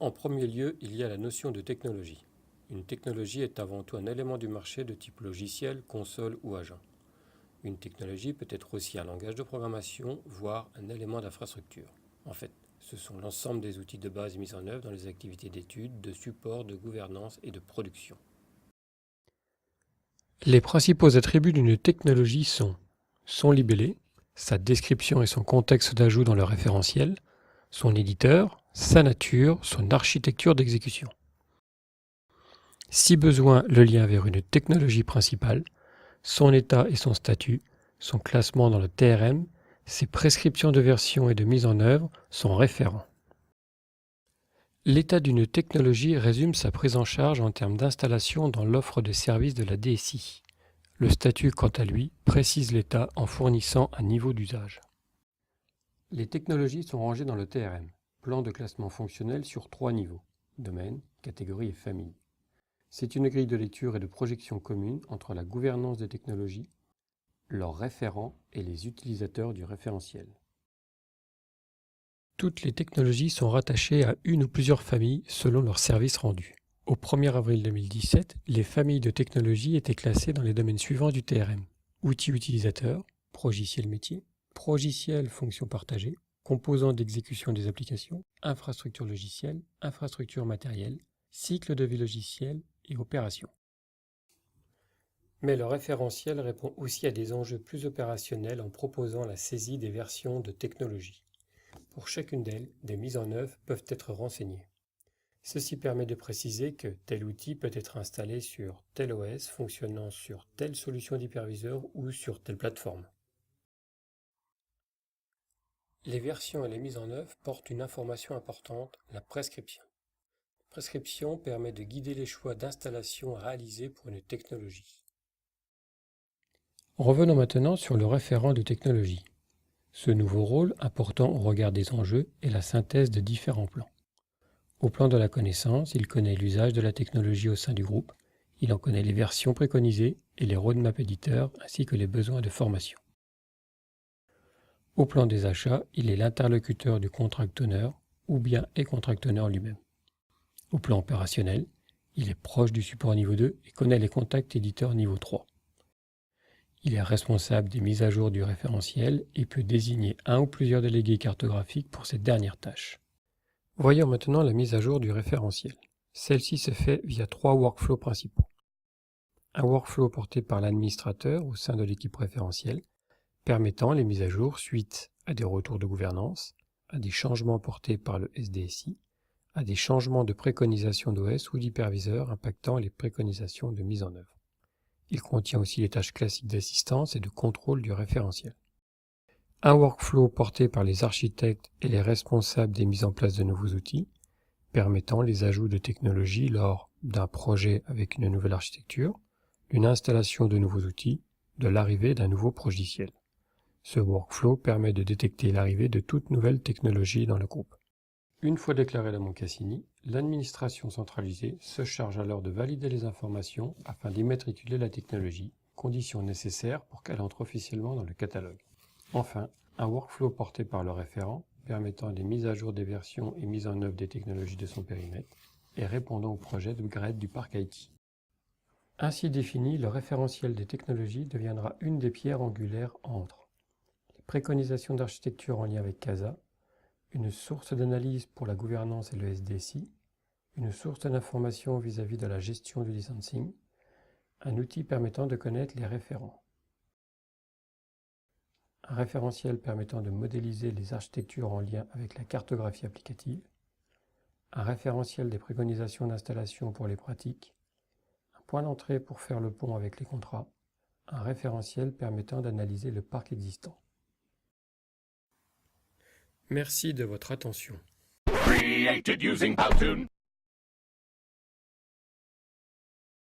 En premier lieu, il y a la notion de technologie. Une technologie est avant tout un élément du marché de type logiciel, console ou agent. Une technologie peut être aussi un langage de programmation, voire un élément d'infrastructure. En fait, ce sont l'ensemble des outils de base mis en œuvre dans les activités d'étude, de support, de gouvernance et de production. Les principaux attributs d'une technologie sont son libellé, sa description et son contexte d'ajout dans le référentiel, son éditeur, sa nature, son architecture d'exécution. Si besoin, le lien vers une technologie principale, son état et son statut, son classement dans le TRM, ses prescriptions de version et de mise en œuvre, son référent. L'état d'une technologie résume sa prise en charge en termes d'installation dans l'offre de services de la DSI. Le statut, quant à lui, précise l'état en fournissant un niveau d'usage. Les technologies sont rangées dans le TRM, plan de classement fonctionnel sur 3 niveaux, domaine, catégorie et famille. C'est une grille de lecture et de projection commune entre la gouvernance des technologies, leurs référents et les utilisateurs du référentiel. Toutes les technologies sont rattachées à une ou plusieurs familles selon leur service rendu. Au 1er avril 2017, les familles de technologies étaient classées dans les domaines suivants du TRM. Outils utilisateurs, progiciel métier, progiciel fonction partagée, composants d'exécution des applications, infrastructure logicielle, infrastructure matérielle, cycle de vie logiciel et opérations. Mais le référentiel répond aussi à des enjeux plus opérationnels en proposant la saisie des versions de technologie. Pour chacune d'elles, des mises en œuvre peuvent être renseignées. Ceci permet de préciser que tel outil peut être installé sur tel OS fonctionnant sur telle solution d'hyperviseur ou sur telle plateforme. Les versions et les mises en œuvre portent une information importante, la prescription. La prescription permet de guider les choix d'installation réalisés pour une technologie. Revenons maintenant sur le référent de technologie. Ce nouveau rôle, important au regard des enjeux, est la synthèse de différents plans. Au plan de la connaissance, il connaît l'usage de la technologie au sein du groupe, il en connaît les versions préconisées et les roadmaps éditeurs ainsi que les besoins de formation. Au plan des achats, il est l'interlocuteur du contract owner ou bien est contract owner lui-même. Au plan opérationnel, il est proche du support niveau 2 et connaît les contacts éditeurs niveau 3. Il est responsable des mises à jour du référentiel et peut désigner un ou plusieurs délégués cartographiques pour ces dernières tâches. Voyons maintenant la mise à jour du référentiel. Celle-ci se fait via 3 workflows principaux. Un workflow porté par l'administrateur au sein de l'équipe référentielle, permettant les mises à jour suite à des retours de gouvernance, à des changements portés par le SDSI, à des changements de préconisation d'OS ou d'hyperviseur impactant les préconisations de mise en œuvre. Il contient aussi les tâches classiques d'assistance et de contrôle du référentiel. Un workflow porté par les architectes et les responsables des mises en place de nouveaux outils, permettant les ajouts de technologies lors d'un projet avec une nouvelle architecture, d'une installation de nouveaux outils, de l'arrivée d'un nouveau logiciel. Ce workflow permet de détecter l'arrivée de toute nouvelle technologie dans le groupe. Une fois déclaré la Moncassini, l'administration centralisée se charge alors de valider les informations afin d'immatriculer la technologie, condition nécessaire pour qu'elle entre officiellement dans le catalogue. Enfin, un workflow porté par le référent, permettant des mises à jour des versions et mises en œuvre des technologies de son périmètre, et répondant au projet d'upgrade du parc IT. Ainsi défini, le référentiel des technologies deviendra une des pierres angulaires entre les préconisations d'architecture en lien avec CASA, une source d'analyse pour la gouvernance et le SDSI, une source d'information vis-à-vis de la gestion du licensing, un outil permettant de connaître les référents. Un référentiel permettant de modéliser les architectures en lien avec la cartographie applicative, un référentiel des préconisations d'installation pour les pratiques, un point d'entrée pour faire le pont avec les contrats, un référentiel permettant d'analyser le parc existant. Merci de votre attention. Created using Powtoon.